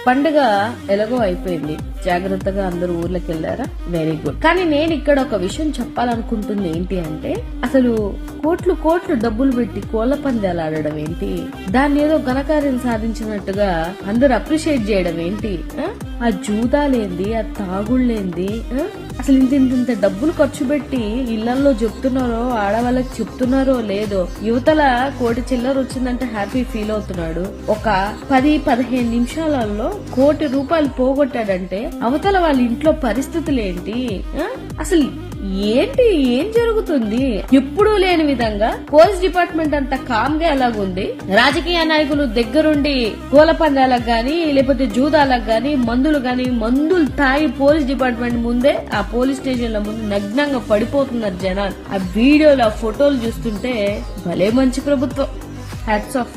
పండుగ ఎలాగో అయిపోయింది, జాగ్రత్తగా అందరూ ఊర్లోకి వెళ్లారా, వెరీ గుడ్. కానీ నేను ఇక్కడ ఒక విషయం చెప్పాలనుకుంటుంది ఏంటి అంటే, అసలు కోట్లు కోట్లు డబ్బులు పెట్టి కోళ్ల పందాలు ఆడడం ఏంటి, దాన్ని ఏదో ఘనకార్యం సాధించినట్టుగా అందరూ అప్రిషియేట్ చేయడం ఏంటి, ఆ జూదాలేంది, ఆ తాగుళ్ళేంది, అసలు ఇంత డబ్బులు ఖర్చు పెట్టి ఇళ్లలో చెప్తున్నారో ఆడవాళ్ళకి చెప్తున్నారో లేదో, యువతల కోటి చిల్లర వచ్చిందంటే హ్యాపీ ఫీల్ అవుతున్నాడు. ఒక 10-15 నిమిషాలలో కోటి రూపాయలు పోగొట్టాడంటే అవతల వాళ్ళ ఇంట్లో పరిస్థితులు ఏంటి, అసలు ఏంటి, ఏం జరుగుతుంది? ఎప్పుడూ లేని విధంగా పోలీస్ డిపార్ట్మెంట్ అంతా కామ్ గా ఎలాగుంది, రాజకీయ నాయకులు దగ్గరుండి కోల పందాలకు గాని లేకపోతే జూదాలకు గాని మందులు తాగి పోలీస్ డిపార్ట్మెంట్ ముందే, ఆ పోలీస్ స్టేషన్ల ముందు నగ్నంగా పడిపోతున్నారు జనాలు. ఆ వీడియోలు, ఆ ఫోటోలు చూస్తుంటే భలే మంచి ప్రభుత్వం, హ్యాట్స్ ఆఫ్.